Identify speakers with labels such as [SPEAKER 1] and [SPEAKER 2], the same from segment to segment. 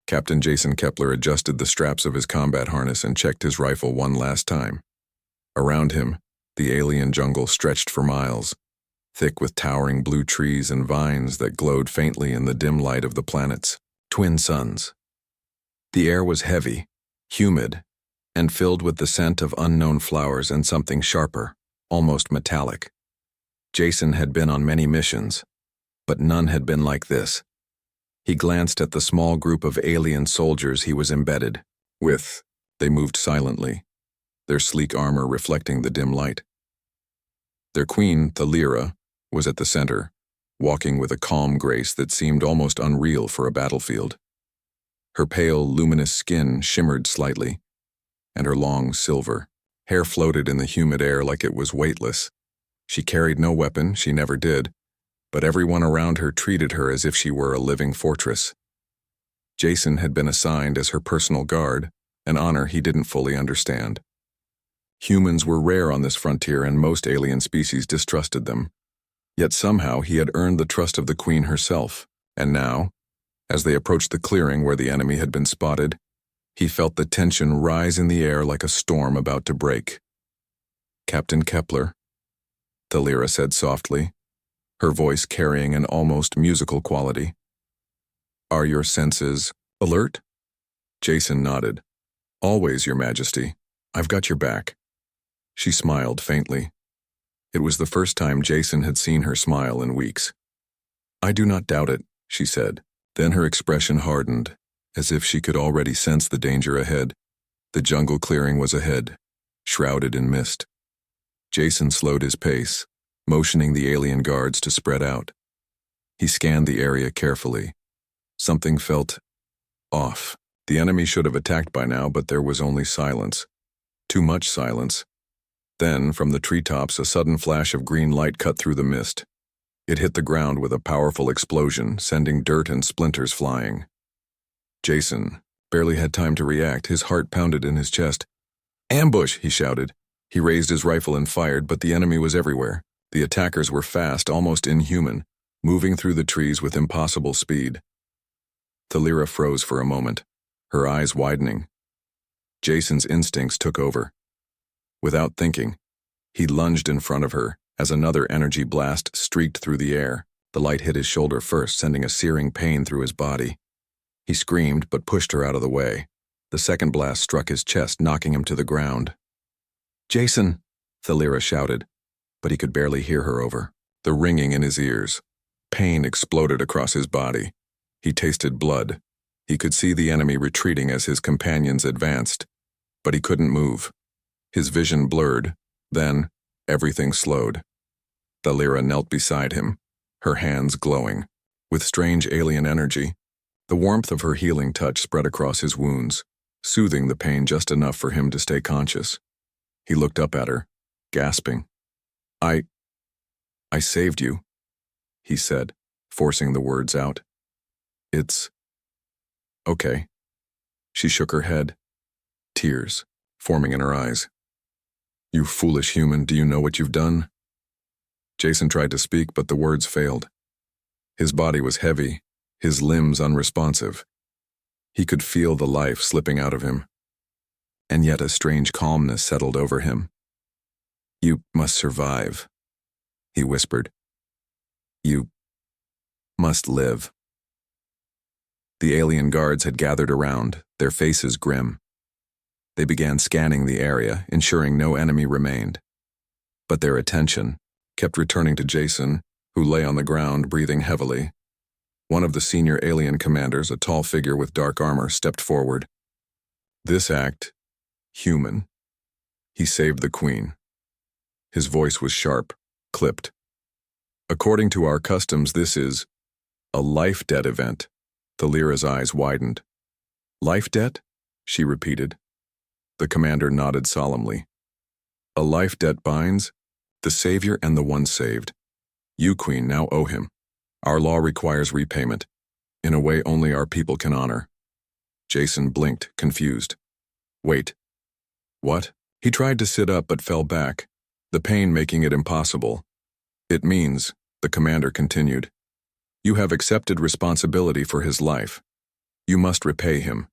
[SPEAKER 1] Captain Jason Kepler adjusted the straps of his combat harness and checked his rifle one last time. Around him, the alien jungle stretched for miles, thick with towering blue trees and vines that glowed faintly in the dim light of the planet's twin suns. The air was heavy, humid, and filled with the scent of unknown flowers and something sharper, almost metallic. Jason had been on many missions, but none had been like this. He glanced at the small group of alien soldiers he was embedded with. They moved silently, their sleek armor reflecting the dim light. Their queen, Thalira, was at the center, walking with a calm grace that seemed almost unreal for a battlefield. Her pale, luminous skin shimmered slightly, and her long, silver hair floated in the humid air like it was weightless. She carried no weapon, she never did, but everyone around her treated her as if she were a living fortress. Jason had been assigned as her personal guard, an honor he didn't fully understand. Humans were rare on this frontier and most alien species distrusted them. Yet somehow he had earned the trust of the Queen herself, and now, as they approached the clearing where the enemy had been spotted, he felt the tension rise in the air like a storm about to break. "Captain Kepler," Thalira said softly, her voice carrying an almost musical quality. "Are your senses alert?" Jason nodded. "Always, Your Majesty. I've got your back." She smiled faintly. It was the first time Jason had seen her smile in weeks. "I do not doubt it," she said. Then her expression hardened, as if she could already sense the danger ahead. The jungle clearing was ahead, shrouded in mist. Jason slowed his pace, motioning the alien guards to spread out. He scanned the area carefully. Something felt off. The enemy should have attacked by now, but there was only silence. Too much silence. Then, from the treetops, a sudden flash of green light cut through the mist. It hit the ground with a powerful explosion, sending dirt and splinters flying. Jason barely had time to react. His heart pounded in his chest. "Ambush!" he shouted. He raised his rifle and fired, but the enemy was everywhere. The attackers were fast, almost inhuman, moving through the trees with impossible speed. Thalira froze for a moment, her eyes widening. Jason's instincts took over. Without thinking, he lunged in front of her as another energy blast streaked through the air. The light hit his shoulder first, sending a searing pain through his body. He screamed but pushed her out of the way. The second blast struck his chest, knocking him to the ground. "Jason!" Thalira shouted, but he could barely hear her over the ringing in his ears. Pain exploded across his body. He tasted blood. He could see the enemy retreating as his companions advanced, but he couldn't move. His vision blurred. Then, everything slowed. Thalira knelt beside him, her hands glowing. With strange alien energy, the warmth of her healing touch spread across his wounds, soothing the pain just enough for him to stay conscious. He looked up at her, gasping. I saved you," he said, forcing the words out. "It's okay." She shook her head, tears forming in her eyes. "You foolish human, do you know what you've done?" Jason tried to speak, but the words failed. His body was heavy, his limbs unresponsive. He could feel the life slipping out of him. And yet a strange calmness settled over him. "You must survive," he whispered. "You must live." The alien guards had gathered around, their faces grim. They began scanning the area, ensuring no enemy remained. But their attention kept returning to Jason, who lay on the ground breathing heavily. One of the senior alien commanders, a tall figure with dark armor, stepped forward. This act, human. He saved the Queen. His voice was sharp, clipped. "According to our customs, this is a life debt event." Thalira's eyes widened. "Life debt?" she repeated. The commander nodded solemnly. "A life debt binds the savior and the one saved. You, Queen, now owe him. Our law requires repayment, in a way only our people can honor." Jason blinked, confused. "Wait. What?" He tried to sit up but fell back, the pain making it impossible. "It means," the commander continued, "you have accepted responsibility for his life. You must repay him.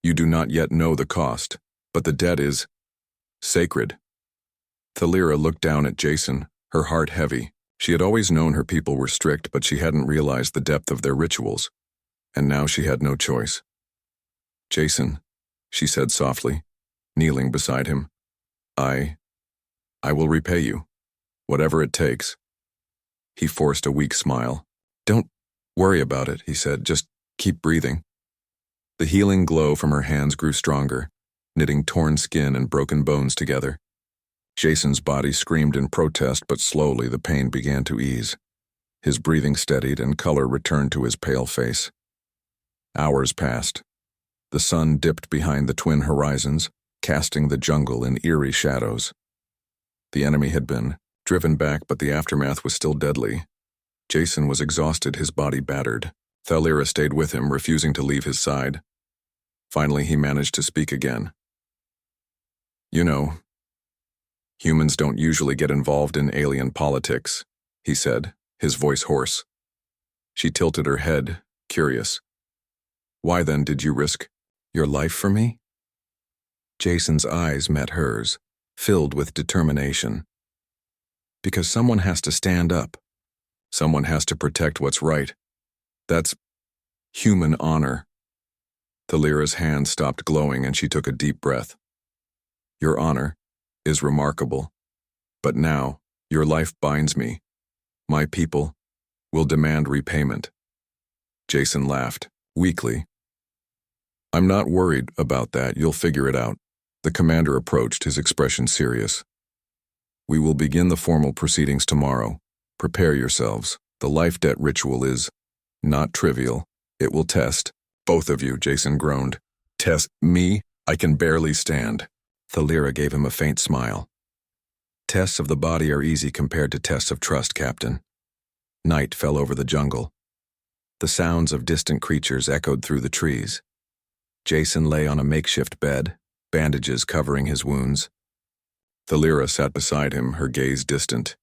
[SPEAKER 1] You do not yet know the cost, but the debt is sacred. Thalira looked down at Jason, her heart heavy. She had always known her people were strict, but she hadn't realized the depth of their rituals. And now she had no choice. Jason, she said softly, kneeling beside him, I will repay you, whatever it takes. He forced a weak smile. Don't worry about it, he said, just keep breathing. The healing glow from her hands grew stronger, knitting torn skin and broken bones together. Jason's body screamed in protest, but slowly the pain began to ease. His breathing steadied and color returned to his pale face. Hours passed. The sun dipped behind the twin horizons, casting the jungle in eerie shadows. The enemy had been driven back, but the aftermath was still deadly. Jason was exhausted, his body battered. Thalira stayed with him, refusing to leave his side. Finally, he managed to speak again. You know, humans don't usually get involved in alien politics, he said, his voice hoarse. She tilted her head, curious. Why then did you risk your life for me? Jason's eyes met hers, filled with determination. Because someone has to stand up. Someone has to protect what's right. That's human honor. Thalira's hand stopped glowing and she took a deep breath. Your honor is remarkable, but now your life binds me. My people will demand repayment. Jason laughed, weakly. I'm not worried about that, you'll figure it out. The commander approached, his expression serious. We will begin the formal proceedings tomorrow. Prepare yourselves. The life debt ritual is not trivial. It will test both of you, Jason groaned. Test me? I can barely stand. Thalira gave him a faint smile. Tests of the body are easy compared to tests of trust, Captain. Night fell over the jungle. The sounds of distant creatures echoed through the trees. Jason lay on a makeshift bed, bandages covering his wounds. Thalira sat beside him, her gaze distant.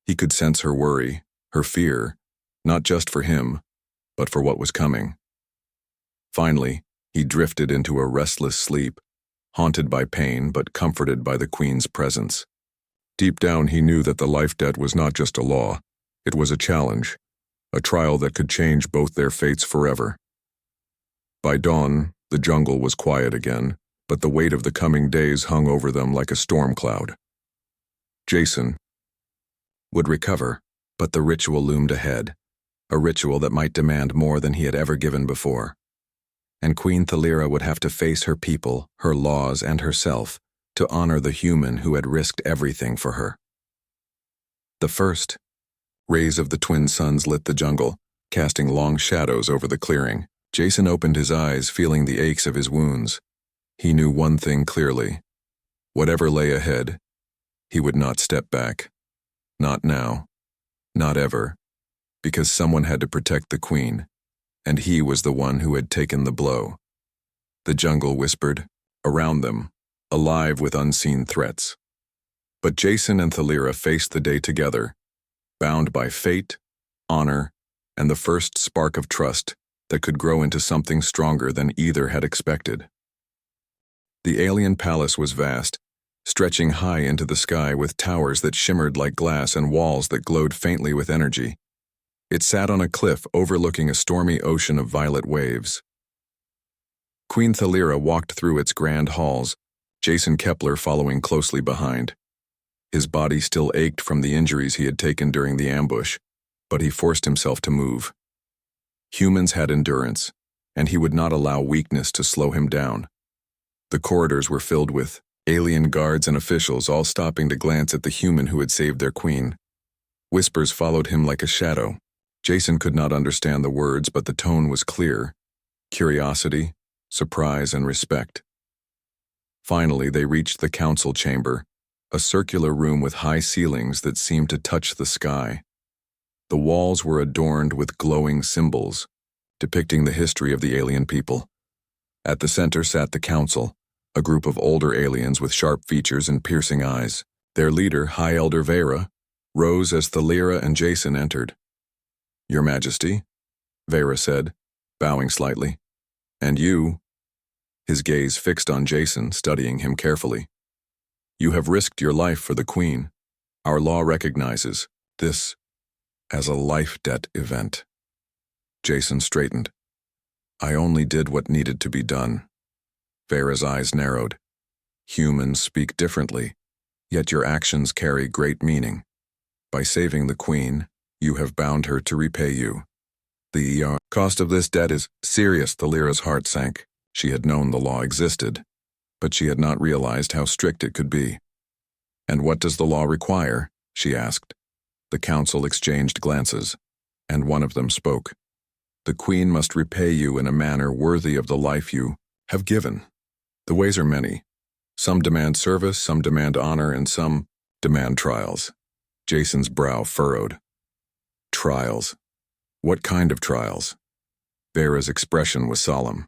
[SPEAKER 1] He could sense her worry, her fear, not just for him, but for what was coming. Finally, he drifted into a restless sleep, haunted by pain but comforted by the Queen's presence. Deep down he knew that the life debt was not just a law, it was a challenge, a trial that could change both their fates forever. By dawn, the jungle was quiet again, but the weight of the coming days hung over them like a storm cloud. Jason would recover, but the ritual loomed ahead, a ritual that might demand more than he had ever given before. And Queen Thalira would have to face her people, her laws, and herself to honor the human who had risked everything for her. The first rays of the twin suns lit the jungle, casting long shadows over the clearing. Jason opened his eyes, feeling the aches of his wounds. He knew one thing clearly. Whatever lay ahead, he would not step back. Not now. Not ever. Because someone had to protect the Queen, and he was the one who had taken the blow. The jungle whispered, around them, alive with unseen threats. But Jason and Thalira faced the day together, bound by fate, honor, and the first spark of trust that could grow into something stronger than either had expected. The alien palace was vast, stretching high into the sky with towers that shimmered like glass and walls that glowed faintly with energy. It sat on a cliff overlooking a stormy ocean of violet waves. Queen Thalira walked through its grand halls, Jason Kepler following closely behind. His body still ached from the injuries he had taken during the ambush, but he forced himself to move. Humans had endurance, and he would not allow weakness to slow him down. The corridors were filled with alien guards and officials, all stopping to glance at the human who had saved their queen. Whispers followed him like a shadow. Jason could not understand the words, but the tone was clear. Curiosity, surprise, and respect. Finally, they reached the council chamber, a circular room with high ceilings that seemed to touch the sky. The walls were adorned with glowing symbols, depicting the history of the alien people. At the center sat the council, a group of older aliens with sharp features and piercing eyes. Their leader, High Elder Vera, rose as Thalira and Jason entered. Your Majesty, Vera said, bowing slightly. And you, his gaze fixed on Jason, studying him carefully. You have risked your life for the Queen. Our law recognizes this as a life debt event. Jason straightened. I only did what needed to be done. Vera's eyes narrowed. Humans speak differently, yet your actions carry great meaning. By saving the Queen, you have bound her to repay you. The cost of this debt is serious. Thalira's heart sank. She had known the law existed, but she had not realized how strict it could be. And what does the law require? She asked. The council exchanged glances, and one of them spoke. The Queen must repay you in a manner worthy of the life you have given. The ways are many. Some demand service, some demand honor, and some demand trials. Jason's brow furrowed. Trials. What kind of trials? Vera's expression was solemn.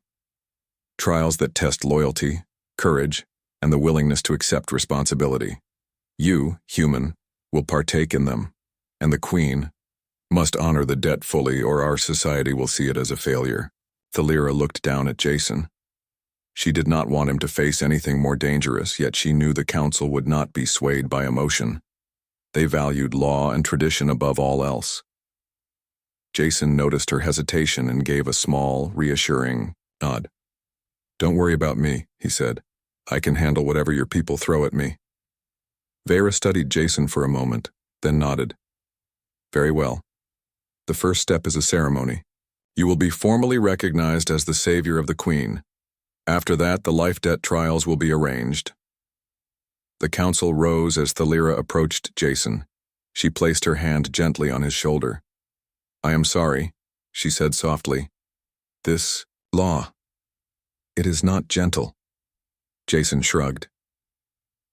[SPEAKER 1] Trials that test loyalty, courage, and the willingness to accept responsibility. You, human, will partake in them, and the Queen must honor the debt fully or our society will see it as a failure. Thalira looked down at Jason. She did not want him to face anything more dangerous, yet she knew the council would not be swayed by emotion. They valued law and tradition above all else. Jason noticed her hesitation and gave a small, reassuring nod. Don't worry about me, he said. I can handle whatever your people throw at me. Vera studied Jason for a moment, then nodded. Very well. The first step is a ceremony. You will be formally recognized as the savior of the Queen. After that, the life debt trials will be arranged. The council rose as Thalira approached Jason. She placed her hand gently on his shoulder. I am sorry, she said softly. This law. It is not gentle. Jason shrugged.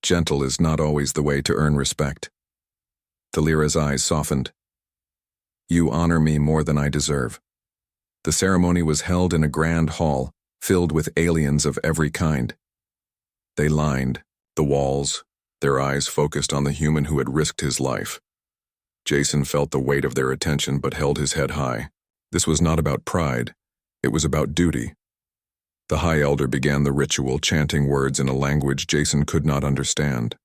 [SPEAKER 1] Gentle is not always the way to earn respect. Thalira's eyes softened. You honor me more than I deserve. The ceremony was held in a grand hall, filled with aliens of every kind. They lined the walls, their eyes focused on the human who had risked his life. Jason felt the weight of their attention but held his head high. This was not about pride, it was about duty. The High Elder began the ritual, chanting words in a language Jason could not understand.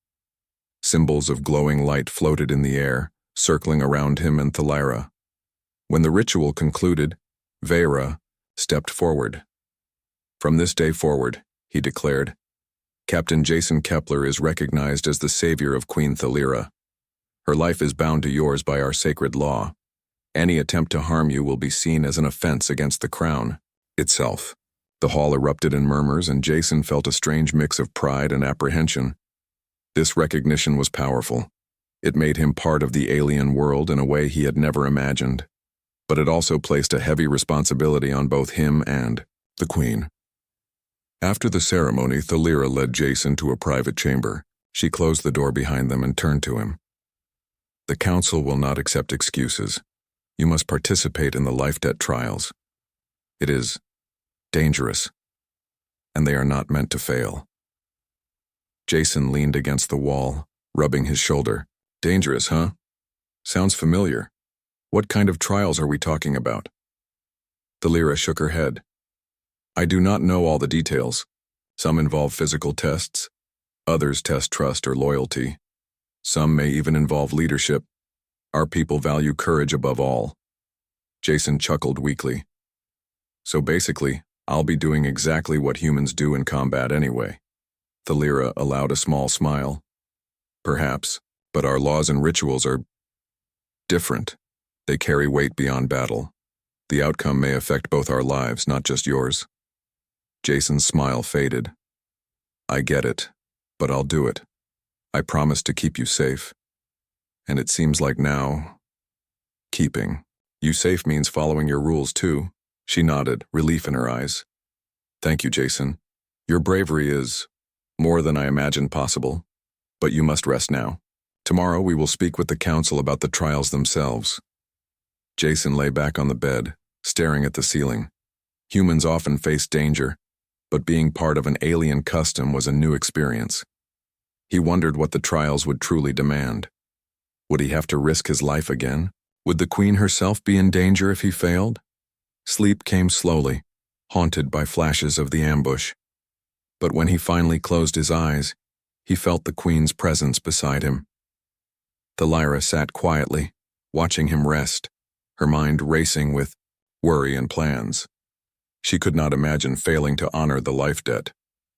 [SPEAKER 1] Symbols of glowing light floated in the air, circling around him and Thalira. When the ritual concluded, Vera stepped forward. From this day forward, he declared, Captain Jason Kepler is recognized as the savior of Queen Thalira. Her life is bound to yours by our sacred law. Any attempt to harm you will be seen as an offense against the crown itself. The hall erupted in murmurs, and Jason felt a strange mix of pride and apprehension. This recognition was powerful. It made him part of the alien world in a way he had never imagined. But it also placed a heavy responsibility on both him and the Queen. After the ceremony, Thalira led Jason to a private chamber. She closed the door behind them and turned to him. The council will not accept excuses. You must participate in the life debt trials. It is dangerous, and they are not meant to fail. Jason leaned against the wall, rubbing his shoulder. Dangerous, huh? Sounds familiar. What kind of trials are we talking about? Thalira shook her head. I do not know all the details. Some involve physical tests. Others test trust or loyalty. Some may even involve leadership. Our people value courage above all. Jason chuckled weakly. So basically, I'll be doing exactly what humans do in combat anyway. Thalira allowed a small smile. Perhaps, but our laws and rituals are different. They carry weight beyond battle. The outcome may affect both our lives, not just yours. Jason's smile faded. I get it, but I'll do it. I promise to keep you safe. And it seems like now, keeping you safe means following your rules too. She nodded, relief in her eyes. Thank you, Jason. Your bravery is more than I imagined possible, but you must rest now. Tomorrow we will speak with the council about the trials themselves. Jason lay back on the bed, staring at the ceiling. Humans often face danger, but being part of an alien custom was a new experience. He wondered what the trials would truly demand. Would he have to risk his life again? Would the Queen herself be in danger if he failed? Sleep came slowly, haunted by flashes of the ambush. But when he finally closed his eyes, he felt the Queen's presence beside him. Thalira sat quietly, watching him rest, her mind racing with worry and plans. She could not imagine failing to honor the life debt.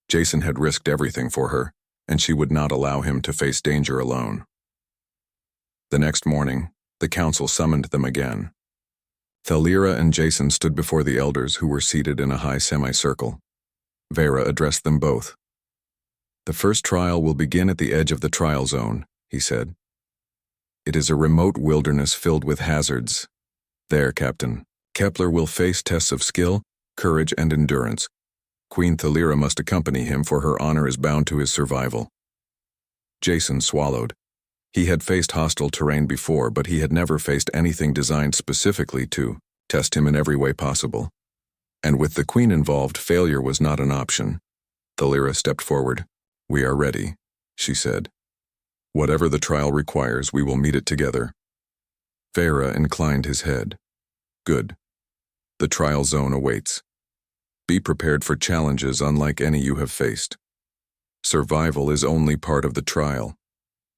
[SPEAKER 1] Jason had risked everything for her, and she would not allow him to face danger alone. The next morning, the council summoned them again. Thalira and Jason stood before the elders who were seated in a high semicircle. Vera addressed them both. "The first trial will begin at the edge of the trial zone," he said. "It is a remote wilderness filled with hazards. There, Captain, Kepler will face tests of skill, courage, and endurance. Queen Thalira must accompany him, for her honor is bound to his survival." Jason swallowed. He had faced hostile terrain before, but he had never faced anything designed specifically to test him in every way possible. And with the Queen involved, failure was not an option. Thalira stepped forward. "We are ready," she said. "Whatever the trial requires, we will meet it together." Vera inclined his head. "Good. The trial zone awaits. Be prepared for challenges unlike any you have faced. Survival is only part of the trial.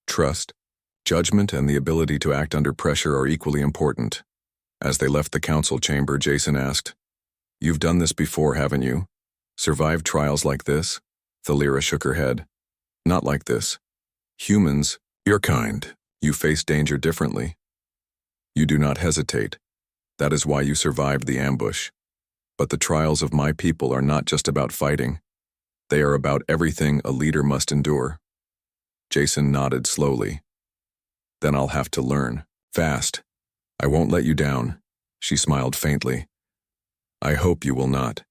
[SPEAKER 1] Trust, judgment, and the ability to act under pressure are equally important." As they left the council chamber, Jason asked, "You've done this before, haven't you? Survived trials like this?" Thalira shook her head. "Not like this. Humans, your kind, you face danger differently. You do not hesitate. That is why you survived the ambush. But the trials of my people are not just about fighting. They are about everything a leader must endure." Jason nodded slowly. "Then I'll have to learn. Fast. I won't let you down." She smiled faintly. "I hope you will not.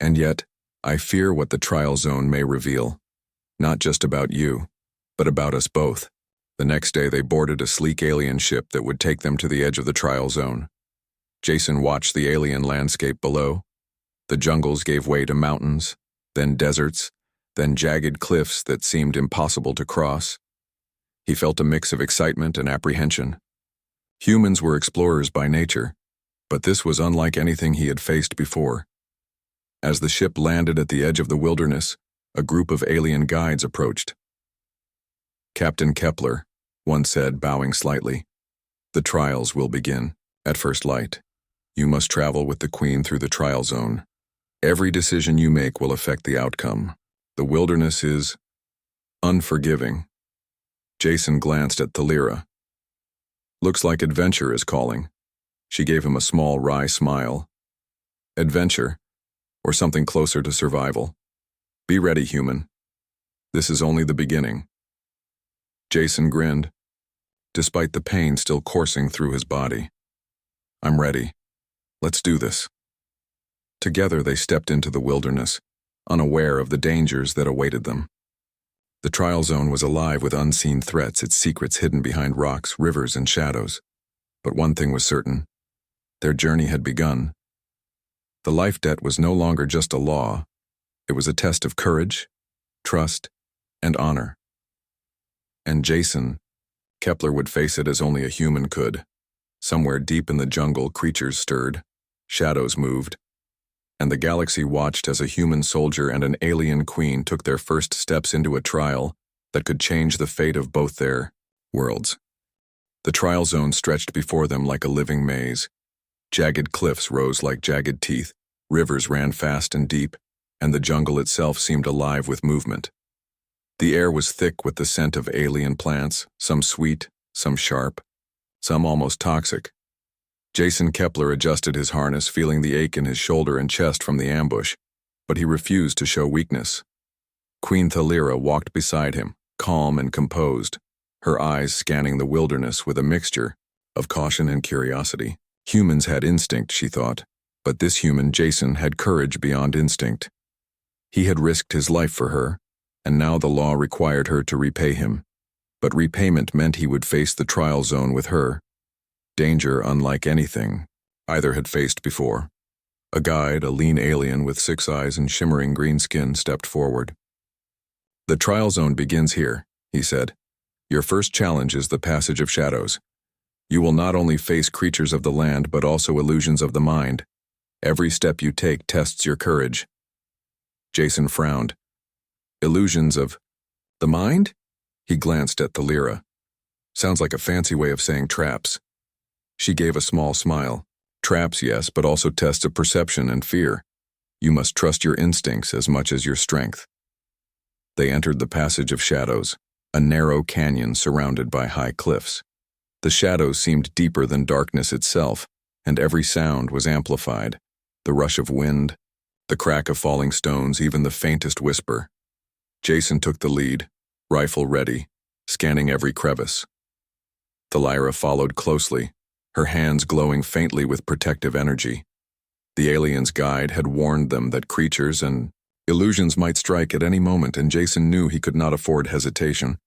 [SPEAKER 1] And yet, I fear what the trial zone may reveal. Not just about you, but about us both." The next day they boarded a sleek alien ship that would take them to the edge of the trial zone. Jason watched the alien landscape below. The jungles gave way to mountains, then deserts, then jagged cliffs that seemed impossible to cross. He felt a mix of excitement and apprehension. Humans were explorers by nature, but this was unlike anything he had faced before. As the ship landed at the edge of the wilderness, a group of alien guides approached. "Captain Kepler," one said, bowing slightly. "The trials will begin. At first light, you must travel with the Queen through the trial zone. Every decision you make will affect the outcome. The wilderness is unforgiving." Jason glanced at Thalira. "Looks like adventure is calling." She gave him a small, wry smile. "Adventure, or something closer to survival. Be ready, human. This is only the beginning." Jason grinned, despite the pain still coursing through his body. "I'm ready. Let's do this." Together they stepped into the wilderness, unaware of the dangers that awaited them. The trial zone was alive with unseen threats, its secrets hidden behind rocks, rivers, and shadows. But one thing was certain: their journey had begun. The life debt was no longer just a law. It was a test of courage, trust, and honor. And Jason, Kepler would face it as only a human could. Somewhere deep in the jungle, creatures stirred, shadows moved, and the galaxy watched as a human soldier and an alien queen took their first steps into a trial that could change the fate of both their worlds. The trial zone stretched before them like a living maze. Jagged cliffs rose like jagged teeth, rivers ran fast and deep, and the jungle itself seemed alive with movement. The air was thick with the scent of alien plants, some sweet, some sharp, some almost toxic. Jason Kepler adjusted his harness, feeling the ache in his shoulder and chest from the ambush, but he refused to show weakness. Queen Thalira walked beside him, calm and composed, her eyes scanning the wilderness with a mixture of caution and curiosity. Humans had instinct, she thought, but this human, Jason, had courage beyond instinct. He had risked his life for her, and now the law required her to repay him. But repayment meant he would face the trial zone with her. Danger unlike anything either had faced before. A guide, a lean alien with 6 eyes and shimmering green skin, stepped forward. "The trial zone begins here," he said. "Your first challenge is the passage of shadows. You will not only face creatures of the land but also illusions of the mind. Every step you take tests your courage. Jason frowned. Illusions of the mind? He glanced at Thalira. Sounds like a fancy way of saying traps. She gave a small smile. Traps, yes, but also tests of perception and fear. You must trust your instincts as much as your strength. They entered the Passage of Shadows, a narrow canyon surrounded by high cliffs. The shadows seemed deeper than darkness itself, and every sound was amplified. The rush of wind, the crack of falling stones, even the faintest whisper. Jason took the lead, rifle ready, scanning every crevice. Thalira followed closely, her hands glowing faintly with protective energy. The alien's guide had warned them that creatures and illusions might strike at any moment, and Jason knew he could not afford hesitation.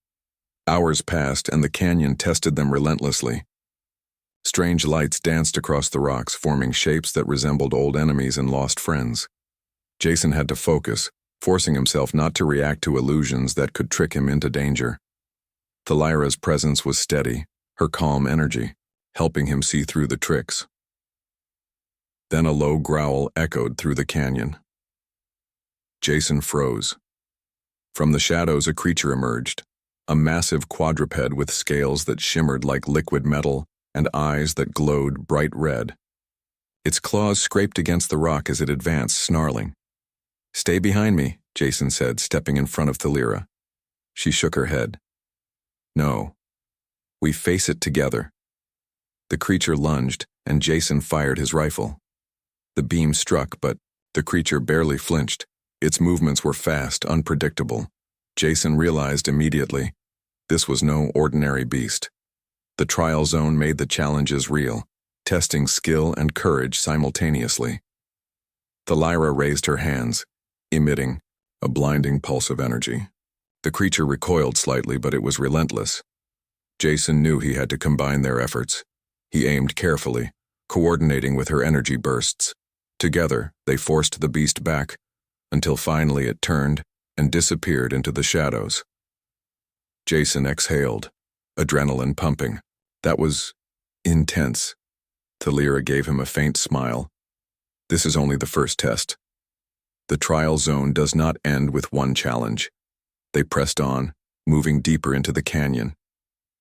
[SPEAKER 1] Hours passed, and the canyon tested them relentlessly. Strange lights danced across the rocks, forming shapes that resembled old enemies and lost friends. Jason had to focus, forcing himself not to react to illusions that could trick him into danger. Thalira's presence was steady, her calm energy, helping him see through the tricks. Then a low growl echoed through the canyon. Jason froze. From the shadows, a creature emerged, a massive quadruped with scales that shimmered like liquid metal and eyes that glowed bright red. Its claws scraped against the rock as it advanced, snarling. "Stay behind me," Jason said, stepping in front of Thalira. She shook her head. "No. We face it together." The creature lunged, and Jason fired his rifle. The beam struck, but the creature barely flinched. Its movements were fast, unpredictable. Jason realized immediately, this was no ordinary beast. The trial zone made the challenges real, testing skill and courage simultaneously. Thalira raised her hands, emitting a blinding pulse of energy. The creature recoiled slightly, but it was relentless. Jason knew he had to combine their efforts. He aimed carefully, coordinating with her energy bursts. Together, they forced the beast back, until finally it turned and disappeared into the shadows. Jason exhaled, adrenaline pumping. That was intense. Thalira gave him a faint smile. This is only the first test. The trial zone does not end with one challenge. They pressed on, moving deeper into the canyon.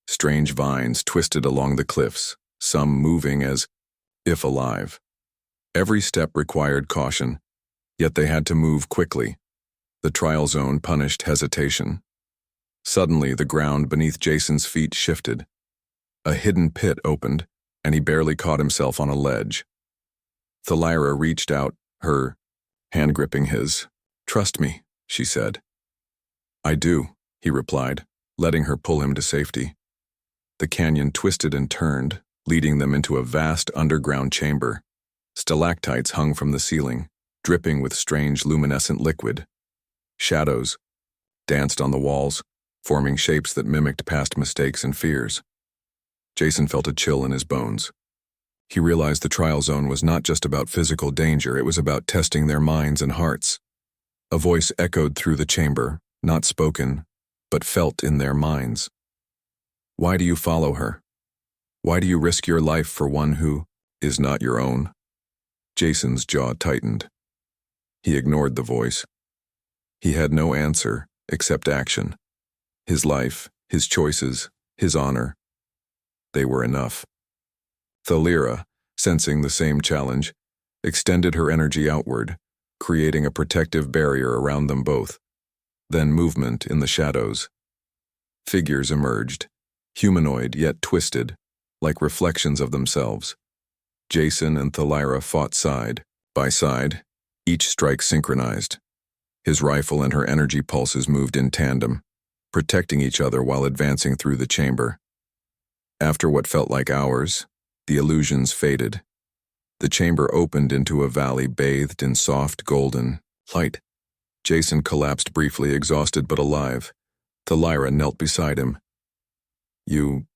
[SPEAKER 1] Strange vines twisted along the cliffs, some moving as if alive. Every step required caution, yet they had to move quickly. The trial zone punished hesitation. Suddenly, the ground beneath Jason's feet shifted. A hidden pit opened, and he barely caught himself on a ledge. Thalira reached out, her hand gripping his. "Trust me," she said. "I do," he replied, letting her pull him to safety. The canyon twisted and turned, leading them into a vast underground chamber. Stalactites hung from the ceiling, dripping with strange luminescent liquid. Shadows danced on the walls, forming shapes that mimicked past mistakes and fears. Jason felt a chill in his bones. He realized the trial zone was not just about physical danger, it was about testing their minds and hearts. A voice echoed through the chamber, not spoken, but felt in their minds. "Why do you follow her? Why do you risk your life for one who is not your own?" Jason's jaw tightened. He ignored the voice. He had no answer except action. His life, his choices, his honor. They were enough. Thalira, sensing the same challenge, extended her energy outward, creating a protective barrier around them both. Then movement in the shadows. Figures emerged, humanoid yet twisted, like reflections of themselves. Jason and Thalira fought side by side, each strike synchronized. His rifle and her energy pulses moved in tandem, protecting each other while advancing through the chamber. After what felt like hours, the illusions faded. The chamber opened into a valley bathed in soft golden light. Jason collapsed briefly, exhausted but alive. Thalira knelt beside him. "You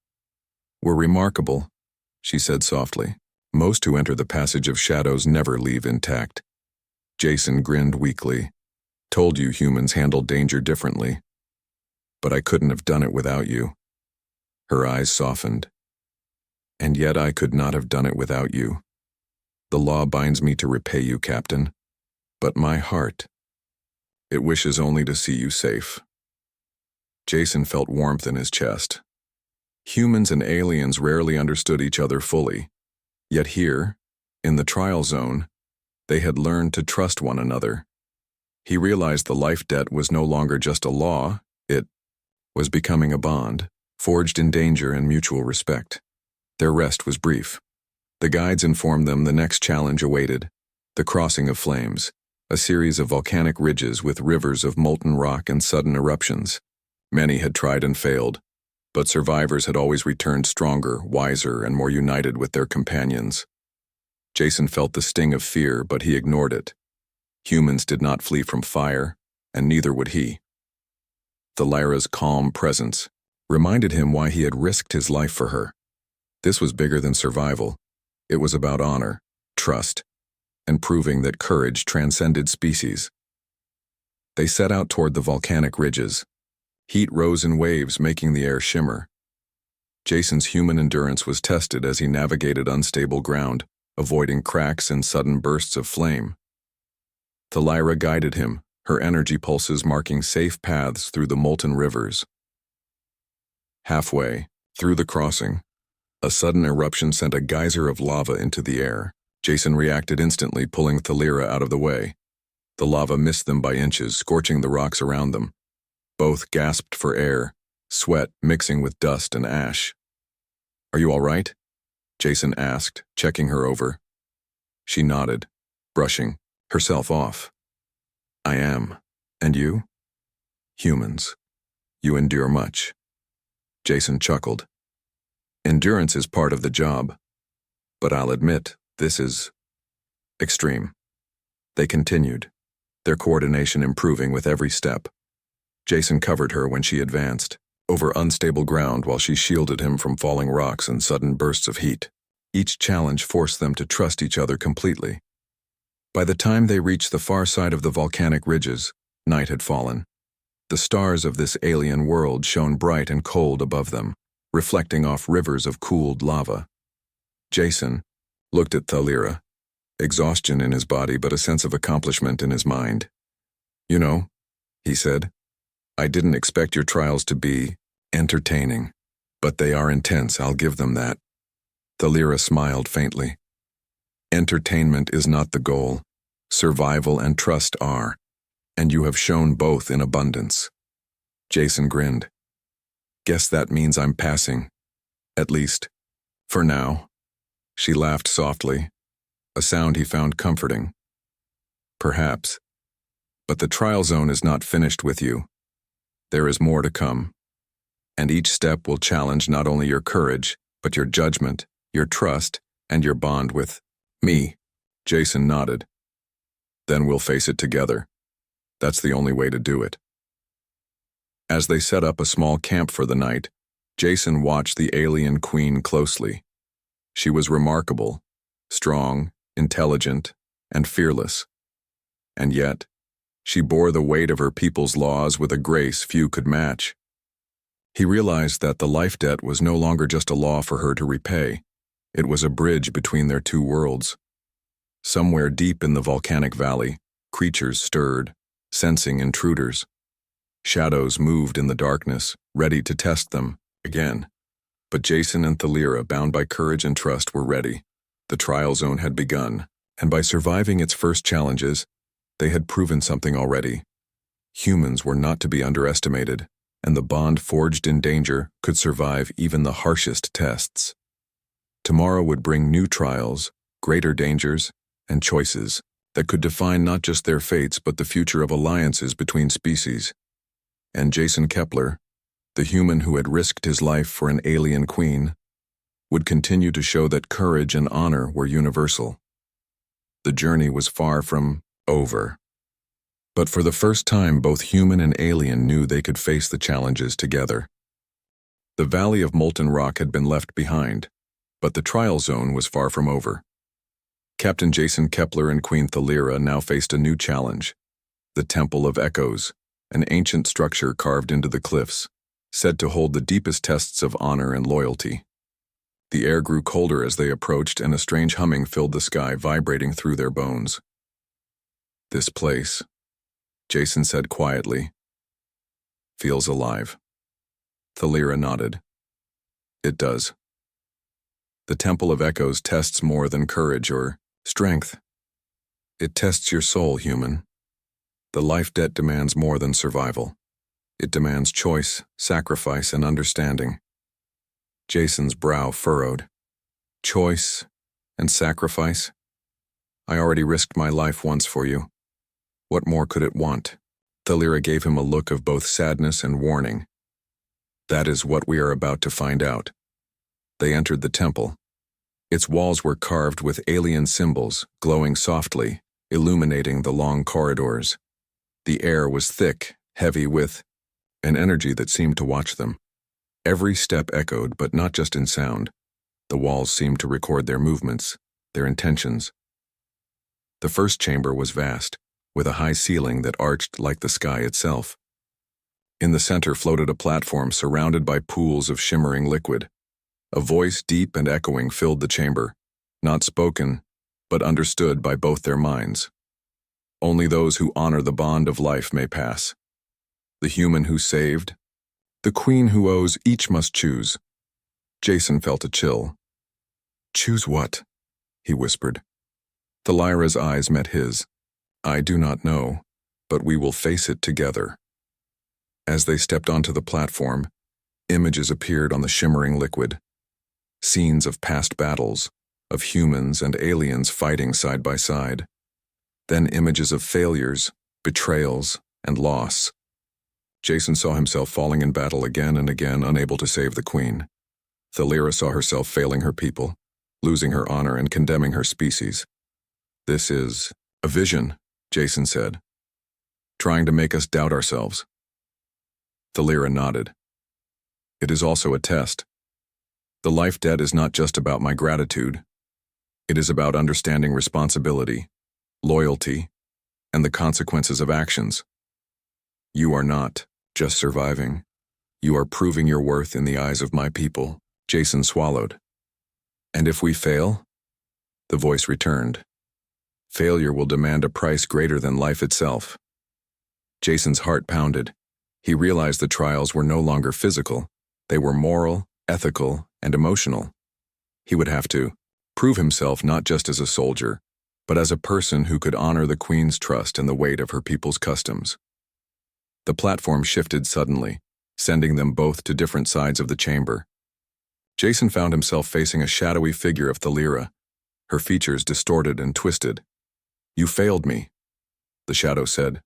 [SPEAKER 1] were remarkable," she said softly. "Most who enter the Passage of Shadows never leave intact." Jason grinned weakly. "Told you humans handle danger differently. But I couldn't have done it without you." Her eyes softened. "And yet I could not have done it without you." The law binds me to repay you, Captain. But my heart, it wishes only to see you safe. Jason felt warmth in his chest. Humans and aliens rarely understood each other fully. Yet here, in the trial zone, they had learned to trust one another. He realized the life debt was no longer just a law, it was becoming a bond, forged in danger and mutual respect. Their rest was brief. The guides informed them the next challenge awaited, the crossing of flames, a series of volcanic ridges with rivers of molten rock and sudden eruptions. Many had tried and failed, but survivors had always returned stronger, wiser, and more united with their companions. Jason felt the sting of fear, but he ignored it. Humans did not flee from fire, and neither would he. Thalira's calm presence reminded him why he had risked his life for her. This was bigger than survival. It was about honor, trust, and proving that courage transcended species. They set out toward the volcanic ridges. Heat rose in waves, making the air shimmer. Jason's human endurance was tested as he navigated unstable ground, avoiding cracks and sudden bursts of flame. Thalira guided him, her energy pulses marking safe paths through the molten rivers. Halfway, through the crossing, a sudden eruption sent a geyser of lava into the air. Jason reacted instantly, pulling Thalira out of the way. The lava missed them by inches, scorching the rocks around them. Both gasped for air, sweat mixing with dust and ash. "Are you all right?" Jason asked, checking her over. She nodded, brushing herself off. "I am. And you?" "Humans. You endure much." Jason chuckled. "Endurance is part of the job. But I'll admit, this is extreme." They continued, their coordination improving with every step. Jason covered her when she advanced, over unstable ground while she shielded him from falling rocks and sudden bursts of heat. Each challenge forced them to trust each other completely. By the time they reached the far side of the volcanic ridges, night had fallen. The stars of this alien world shone bright and cold above them, reflecting off rivers of cooled lava. Jason looked at Thalira, exhaustion in his body but a sense of accomplishment in his mind. "You know," he said, "I didn't expect your trials to be entertaining, but they are intense, I'll give them that." Thalira smiled faintly. "Entertainment is not the goal. Survival and trust are, and you have shown both in abundance." Jason grinned. "Guess that means I'm passing. At least, for now." She laughed softly, a sound he found comforting. "Perhaps. But the trial zone is not finished with you. There is more to come. And each step will challenge not only your courage, but your judgment, your trust, and your bond with me." Jason nodded. "Then we'll face it together. That's the only way to do it." As they set up a small camp for the night, Jason watched the alien queen closely. She was remarkable, strong, intelligent, and fearless. And yet, she bore the weight of her people's laws with a grace few could match. He realized that the life debt was no longer just a law for her to repay. It was a bridge between their two worlds. Somewhere deep in the volcanic valley, creatures stirred, sensing intruders. Shadows moved in the darkness, ready to test them again. But Jason and Thalira, bound by courage and trust, were ready. The trial zone had begun, and by surviving its first challenges, they had proven something already. Humans were not to be underestimated, and the bond forged in danger could survive even the harshest tests. Tomorrow would bring new trials, greater dangers, and choices that could define not just their fates but the future of alliances between species. And Jason Kepler, the human who had risked his life for an alien queen, would continue to show that courage and honor were universal. The journey was far from over. But for the first time, both human and alien knew they could face the challenges together. The Valley of Molten Rock had been left behind, but the trial zone was far from over. Captain Jason Kepler and Queen Thalira now faced a new challenge: the Temple of Echoes, an ancient structure carved into the cliffs, said to hold the deepest tests of honor and loyalty. The air grew colder as they approached, and a strange humming filled the sky, vibrating through their bones. "This place," Jason said quietly, "feels alive." Thalira nodded. "It does. The Temple of Echoes tests more than courage or strength. It tests your soul, human. The life debt demands more than survival. It demands choice, sacrifice, and understanding." Jason's brow furrowed. "Choice and sacrifice? I already risked my life once for you. What more could it want?" Thalira gave him a look of both sadness and warning. "That is what we are about to find out." They entered the temple. Its walls were carved with alien symbols, glowing softly, illuminating the long corridors. The air was thick, heavy with an energy that seemed to watch them. Every step echoed, but not just in sound. The walls seemed to record their movements, their intentions. The first chamber was vast, with a high ceiling that arched like the sky itself. In the center floated a platform surrounded by pools of shimmering liquid. A voice deep and echoing filled the chamber, not spoken, but understood by both their minds. "Only those who honor the bond of life may pass. The human who saved, the queen who owes, each must choose." Jason felt a chill. "Choose what?" he whispered. Thalira's eyes met his. "I do not know, but we will face it together." As they stepped onto the platform, images appeared on the shimmering liquid. Scenes of past battles, of humans and aliens fighting side by side. Then images of failures, betrayals, and loss. Jason saw himself falling in battle again and again, unable to save the queen. Thalira saw herself failing her people, losing her honor and condemning her species. "This is a vision," Jason said, "trying to make us doubt ourselves." Thalira nodded. "It is also a test. The life debt is not just about my gratitude. It is about understanding responsibility, loyalty, and the consequences of actions. You are not just surviving. You are proving your worth in the eyes of my people." Jason swallowed. "And if we fail?" The voice returned. "Failure will demand a price greater than life itself." Jason's heart pounded. He realized the trials were no longer physical. They were moral, ethical, and emotional. He would have to prove himself not just as a soldier, but as a person who could honor the queen's trust and the weight of her people's customs. The platform shifted suddenly, sending them both to different sides of the chamber. Jason found himself facing a shadowy figure of Thalira, her features distorted and twisted. "You failed me," the shadow said,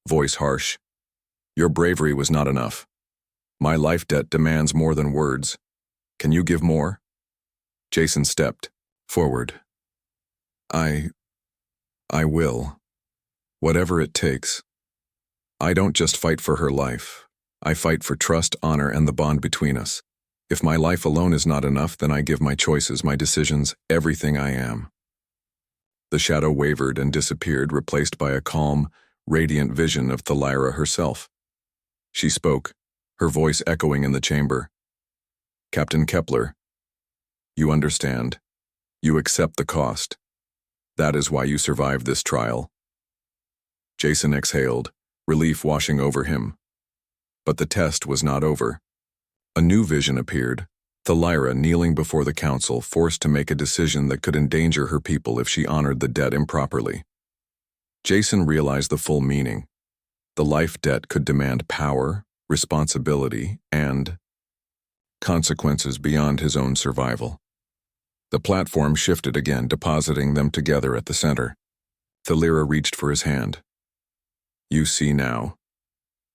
[SPEAKER 1] voice harsh. "Your bravery was not enough. My life debt demands more than words. Can you give more?" Jason stepped forward. I will. Whatever it takes. I don't just fight for her life. I fight for trust, honor, and the bond between us. If my life alone is not enough, then I give my choices, my decisions, everything I am." The shadow wavered and disappeared, replaced by a calm, radiant vision of Thalira herself. She spoke, her voice echoing in the chamber. "Captain Kepler, you understand. You accept the cost. That is why you survived this trial." Jason exhaled, relief washing over him. But the test was not over. A new vision appeared, Thalira kneeling before the council, forced to make a decision that could endanger her people if she honored the debt improperly. Jason realized the full meaning. The life debt could demand power, responsibility, and consequences beyond his own survival. The platform shifted again, depositing them together at the center. Thalira reached for his hand. "You see now.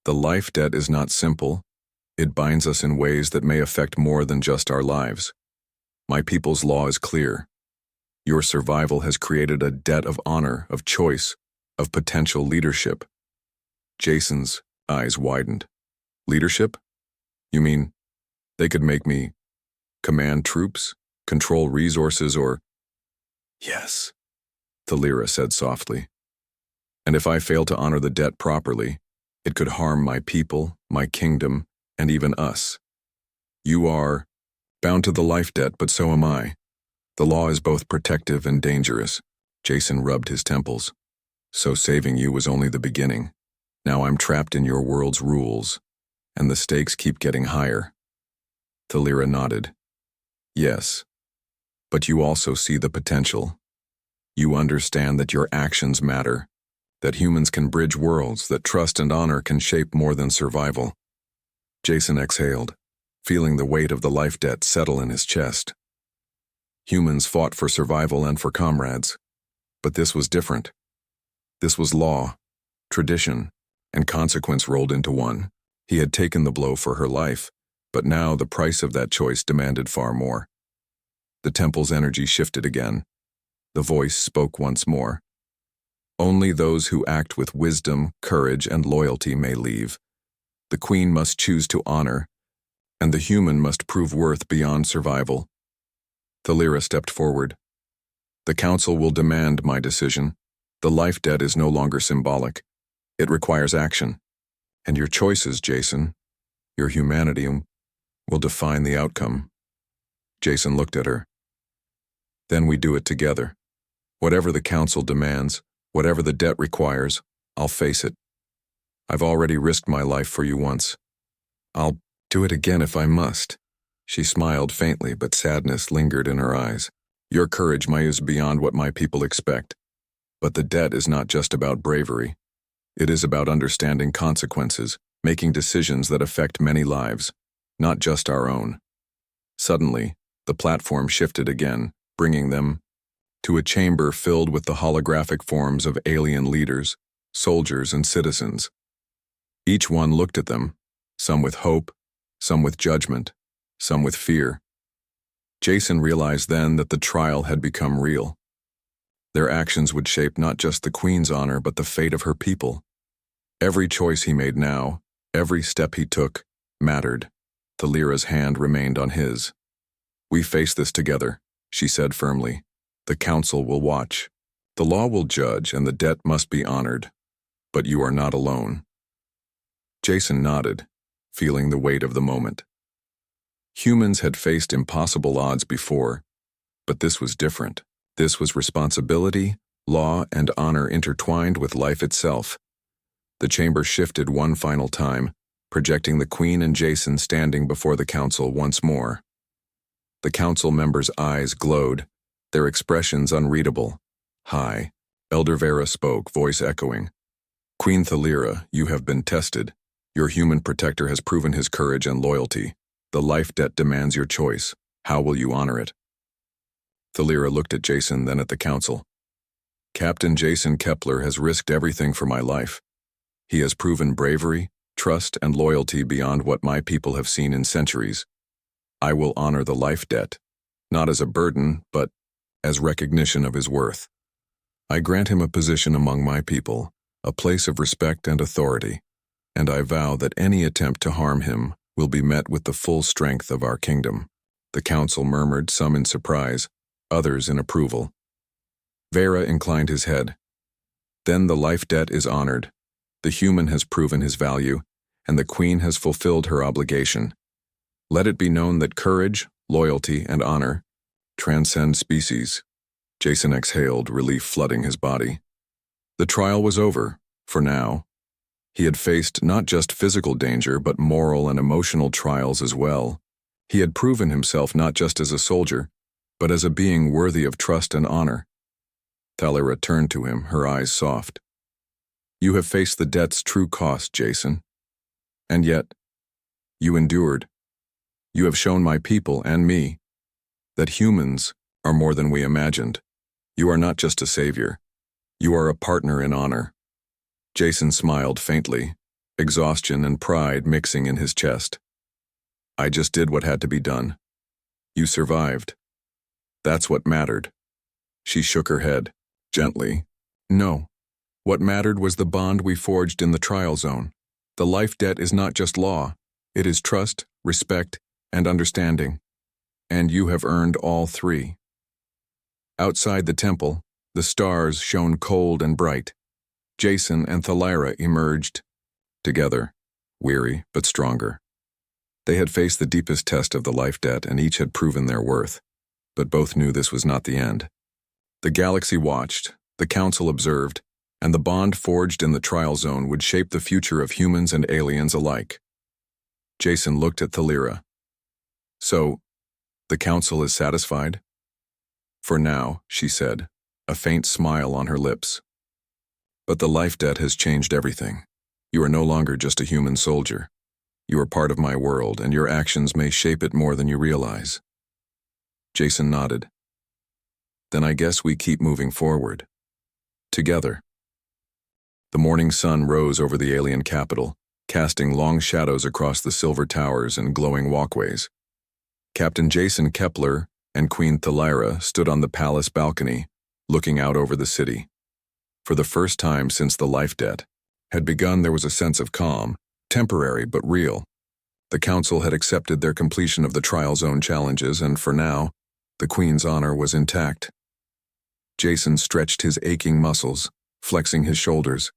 [SPEAKER 1] The life debt is not simple. It binds us in ways that may affect more than just our lives. My people's law is clear. Your survival has created a debt of honor, of choice, of potential leadership." Jason's eyes widened. "Leadership? You mean they could make me command troops, control resources, or—" "Yes," Thalira said softly. "And if I fail to honor the debt properly, it could harm my people, my kingdom, and even us. You are Bound to the life debt, but so am I. The law is both protective and dangerous. Jason rubbed his temples. So saving you was only the beginning. Now I'm trapped in your world's rules, and the stakes keep getting higher. Thalira nodded. Yes, but you also see the potential. You understand that your actions matter, that humans can bridge worlds, that trust and honor can shape more than survival. Jason exhaled, feeling the weight of the life debt settle in his chest. Humans fought for survival and for comrades, but this was different. This was law, tradition, and consequence rolled into one. He had taken the blow for her life, but now the price of that choice demanded far more. The temple's energy shifted again. The voice spoke once more. Only those who act with wisdom, courage, and loyalty may leave. The queen must choose to honor, and the human must prove worth beyond survival. Thalira stepped forward. The council will demand my decision. The life debt is no longer symbolic. It requires action. And your choices, Jason, your humanity, will define the outcome. Jason looked at her. Then we do it together. Whatever the council demands, whatever the debt requires, I'll face it. I've already risked my life for you once. I'll do it again if I must. She smiled faintly, but sadness lingered in her eyes. Your courage is beyond what my people expect. But the debt is not just about bravery. It is about understanding consequences, making decisions that affect many lives, not just our own. Suddenly, the platform shifted again, bringing them to a chamber filled with the holographic forms of alien leaders, soldiers, and citizens. Each one looked at them, some with hope, some with judgment, some with fear. Jason realized then that the trial had become real. Their actions would shape not just the queen's honor, but the fate of her people. Every choice he made now, every step he took, mattered. Thalira's hand remained on his. We face this together, she said firmly. The council will watch. The law will judge, and the debt must be honored. But you are not alone. Jason nodded, feeling the weight of the moment. Humans had faced impossible odds before, but this was different. This was responsibility, law, and honor intertwined with life itself. The chamber shifted one final time, projecting the queen and Jason standing before the council once more. The council members' eyes glowed, their expressions unreadable. High, Elder Vera spoke, voice echoing. Queen Thalira, you have been tested. Your human protector has proven his courage and loyalty. The life debt demands your choice. How will you honor it? Thalira looked at Jason, then at the council. Captain Jason Kepler has risked everything for my life. He has proven bravery, trust, and loyalty beyond what my people have seen in centuries. I will honor the life debt, not as a burden, but as recognition of his worth. I grant him a position among my people, a place of respect and authority, and I vow that any attempt to harm him will be met with the full strength of our kingdom. The council murmured, some in surprise, others in approval. Vera inclined his head. Then the life debt is honored. The human has proven his value, and the queen has fulfilled her obligation. Let it be known that courage, loyalty, and honor transcend species. Jason exhaled, relief flooding his body. The trial was over, for now. He had faced not just physical danger, but moral and emotional trials as well. He had proven himself not just as a soldier, but as a being worthy of trust and honor. Thalira turned to him, her eyes soft. You have faced the debt's true cost, Jason. And yet, you endured. You have shown my people and me that humans are more than we imagined. You are not just a savior. You are a partner in honor. Jason smiled faintly, exhaustion and pride mixing in his chest. I just did what had to be done. You survived. That's what mattered. She shook her head, gently. No. What mattered was the bond we forged in the trial zone. The life debt is not just law. It is trust, respect, and understanding. And you have earned all three. Outside the temple, the stars shone cold and bright. Jason and Thalira emerged together, weary but stronger. They had faced the deepest test of the life debt, and each had proven their worth. But both knew this was not the end. The galaxy watched, the Council observed, and the bond forged in the trial zone would shape the future of humans and aliens alike. Jason looked at Thalira. "So, the Council is satisfied?" "For now," she said, a faint smile on her lips. "But the life debt has changed everything. You are no longer just a human soldier. You are part of my world, and your actions may shape it more than you realize." Jason nodded. "Then I guess we keep moving forward. Together." The morning sun rose over the alien capital, casting long shadows across the silver towers and glowing walkways. Captain Jason Kepler and Queen Thalira stood on the palace balcony, looking out over the city. For the first time since the life debt had begun, there was a sense of calm, temporary but real. The Council had accepted their completion of the trial zone challenges, and for now, the Queen's honor was intact. Jason stretched his aching muscles, flexing his shoulders.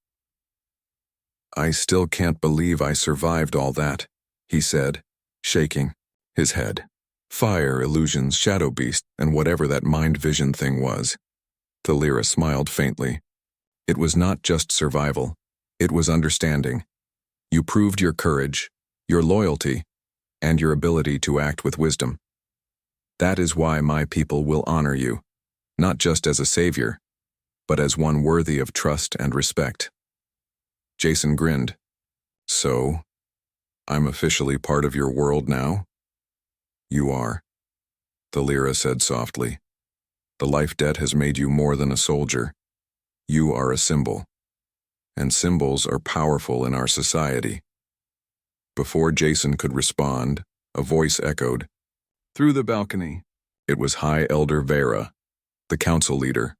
[SPEAKER 1] "I still can't believe I survived all that," he said, shaking his head. "Fire, illusions, shadow beast, and whatever that mind vision thing was." Thalira smiled faintly. "It was not just survival. It was understanding. You proved your courage, your loyalty, and your ability to act with wisdom. That is why my people will honor you, not just as a savior, but as one worthy of trust and respect." Jason grinned. "So, I'm officially part of your world now?" "You are," Thalira said softly. "The life debt has made you more than a soldier. You are a symbol. And symbols are powerful in our society." Before Jason could respond, a voice echoed through the balcony. It was High Elder Vera, the council leader.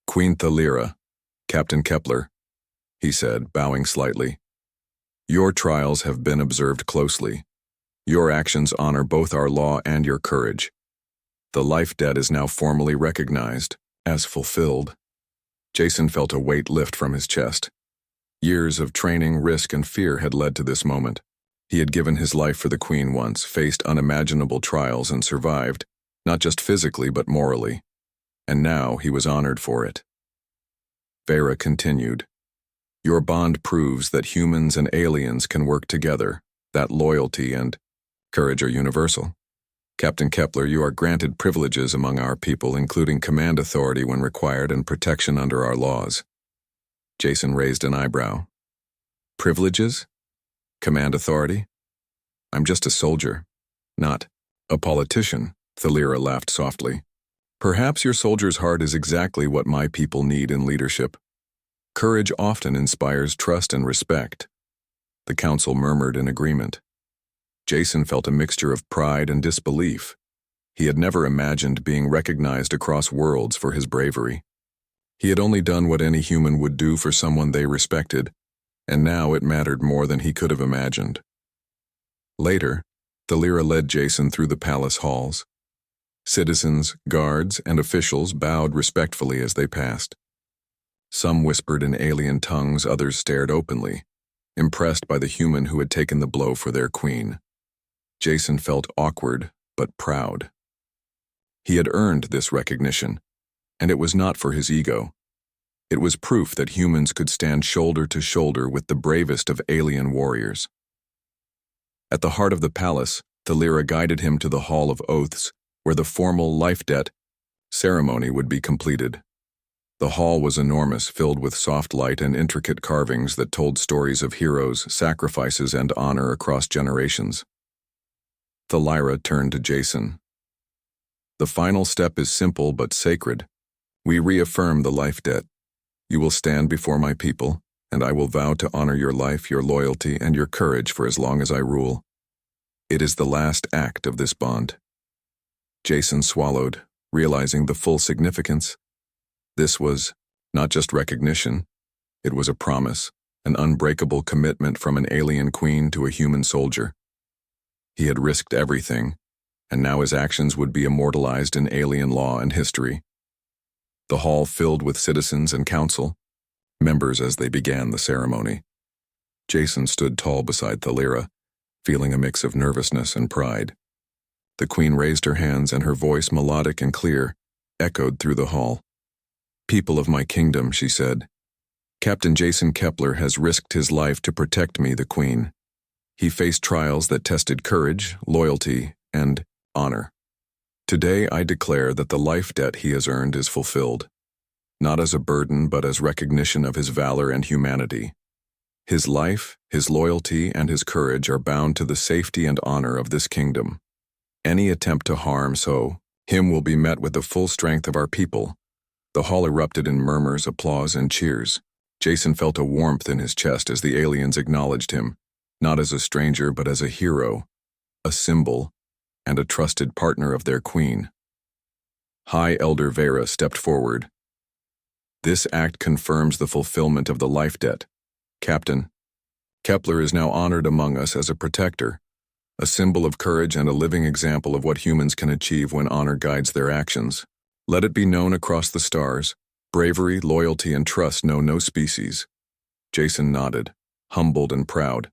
[SPEAKER 1] "Queen Thalira, Captain Kepler," he said, bowing slightly. "Your trials have been observed closely. Your actions honor both our law and your courage. The life debt is now formally recognized as fulfilled." Jason felt a weight lift from his chest. Years of training, risk, and fear had led to this moment. He had given his life for the Queen once, faced unimaginable trials, and survived, not just physically but morally. And now he was honored for it. Vera continued, "Your bond proves that humans and aliens can work together, that loyalty and courage are universal. Captain Kepler, you are granted privileges among our people, including command authority when required and protection under our laws." Jason raised an eyebrow. "Privileges? Command authority? I'm just a soldier, not a politician," Thalira laughed softly. "Perhaps your soldier's heart is exactly what my people need in leadership. Courage often inspires trust and respect." The council murmured in agreement. Jason felt a mixture of pride and disbelief. He had never imagined being recognized across worlds for his bravery. He had only done what any human would do for someone they respected, and now it mattered more than he could have imagined. Later, Thalira led Jason through the palace halls. Citizens, guards, and officials bowed respectfully as they passed. Some whispered in alien tongues, others stared openly, impressed by the human who had taken the blow for their queen. Jason felt awkward, but proud. He had earned this recognition, and it was not for his ego. It was proof that humans could stand shoulder to shoulder with the bravest of alien warriors. At the heart of the palace, Thalira guided him to the Hall of Oaths, where the formal life debt ceremony would be completed. The hall was enormous, filled with soft light and intricate carvings that told stories of heroes, sacrifices, and honor across generations. Thalira turned to Jason. "The final step is simple but sacred. We reaffirm the life debt. You will stand before my people, and I will vow to honor your life, your loyalty, and your courage for as long as I rule. It is the last act of this bond." Jason swallowed, realizing the full significance. This was not just recognition, it was a promise, an unbreakable commitment from an alien queen to a human soldier. He had risked everything, and now his actions would be immortalized in alien law and history. The hall filled with citizens and council members as they began the ceremony. Jason stood tall beside Thalira, feeling a mix of nervousness and pride. The queen raised her hands and her voice, melodic and clear, echoed through the hall. "People of my kingdom," she said, "Captain Jason Kepler has risked his life to protect me, the queen. He faced trials that tested courage, loyalty, and honor. Today I declare that the life debt he has earned is fulfilled, not as a burden but as recognition of his valor and humanity. His life, his loyalty, and his courage are bound to the safety and honor of this kingdom. Any attempt to harm him will be met with the full strength of our people." The hall erupted in murmurs, applause, and cheers. Jason felt a warmth in his chest as the aliens acknowledged him, not as a stranger but as a hero, a symbol, and a trusted partner of their queen. High Elder Vera stepped forward. "This act confirms the fulfillment of the life debt. Captain, Kepler is now honored among us as a protector, a symbol of courage and a living example of what humans can achieve when honor guides their actions. Let it be known across the stars, bravery, loyalty, and trust know no species." Jason nodded, humbled and proud.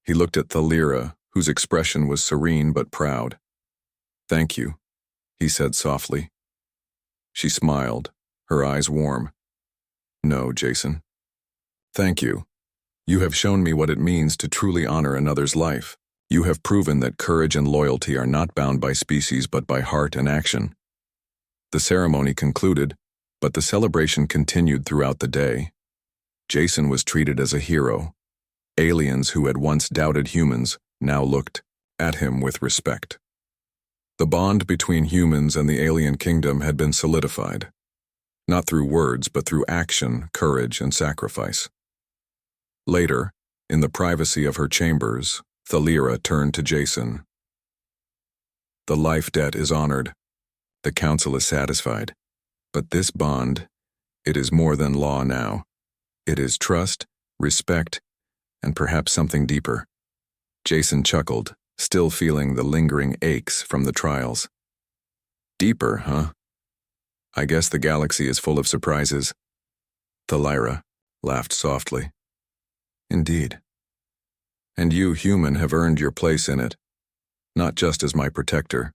[SPEAKER 1] He looked at Thalira, whose expression was serene but proud. "Thank you," he said softly. She smiled, her eyes warm. "No, Jason. Thank you. You have shown me what it means to truly honor another's life. You have proven that courage and loyalty are not bound by species but by heart and action." The ceremony concluded, but the celebration continued throughout the day. Jason was treated as a hero. Aliens who had once doubted humans now looked at him with respect. The bond between humans and the alien kingdom had been solidified, not through words but through action, courage, and sacrifice. Later, in the privacy of her chambers, Thalira turned to Jason. "The life debt is honored. The council is satisfied. But this bond, it is more than law now. It is trust, respect, and perhaps something deeper." Jason chuckled, still feeling the lingering aches from the trials. "Deeper, huh? I guess the galaxy is full of surprises." Thalira laughed softly. "Indeed. And you, human, have earned your place in it, not just as my protector,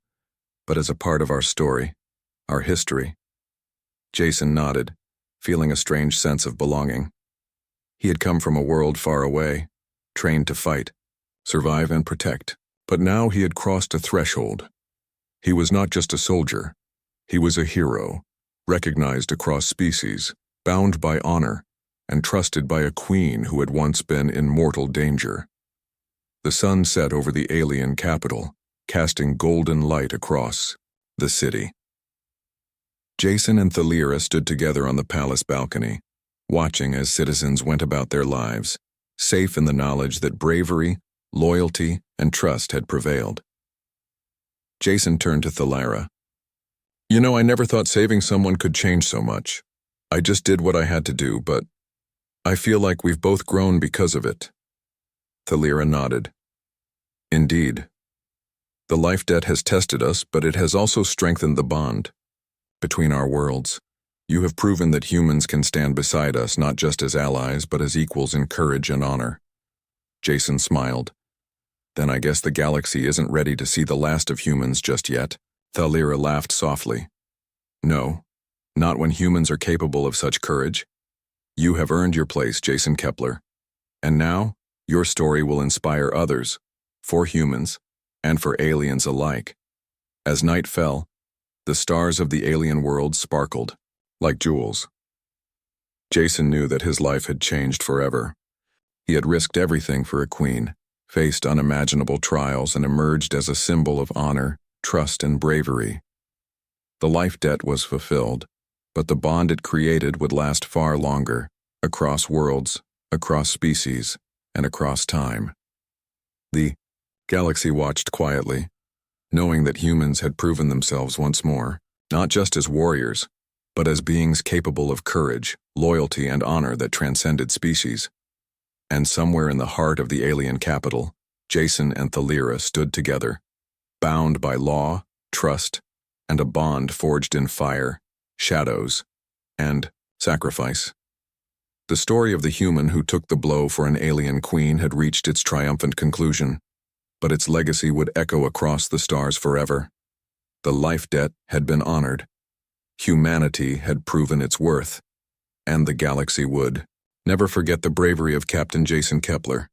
[SPEAKER 1] but as a part of our story, our history." Jason nodded, feeling a strange sense of belonging. He had come from a world far away, trained to fight, survive, and protect. But now he had crossed a threshold. He was not just a soldier. He was a hero, recognized across species, bound by honor, and trusted by a queen who had once been in mortal danger. The sun set over the alien capital, casting golden light across the city. Jason and Thalira stood together on the palace balcony, watching as citizens went about their lives, safe in the knowledge that bravery, loyalty, and trust had prevailed. Jason turned to Thalira. "You know, I never thought saving someone could change so much. I just did what I had to do, but I feel like we've both grown because of it." Thalira nodded. "Indeed. The life debt has tested us, but it has also strengthened the bond between our worlds. You have proven that humans can stand beside us not just as allies, but as equals in courage and honor." Jason smiled. "Then I guess the galaxy isn't ready to see the last of humans just yet." Thalira laughed softly. "No, not when humans are capable of such courage. You have earned your place, Jason Kepler. And now, your story will inspire others, for humans, and for aliens alike." As night fell, the stars of the alien world sparkled, like jewels. Jason knew that his life had changed forever. He had risked everything for a queen, faced unimaginable trials, and emerged as a symbol of honor, trust, and bravery. The life debt was fulfilled, but the bond it created would last far longer, across worlds, across species, and across time. The galaxy watched quietly, knowing that humans had proven themselves once more, not just as warriors, but as beings capable of courage, loyalty, and honor that transcended species. And somewhere in the heart of the alien capital, Jason and Thalira stood together, bound by law, trust, and a bond forged in fire, shadows, and sacrifice. The story of the human who took the blow for an alien queen had reached its triumphant conclusion. but its legacy would echo across the stars forever. The life debt had been honored. Humanity had proven its worth, and the galaxy would never forget the bravery of Captain Jason Kepler.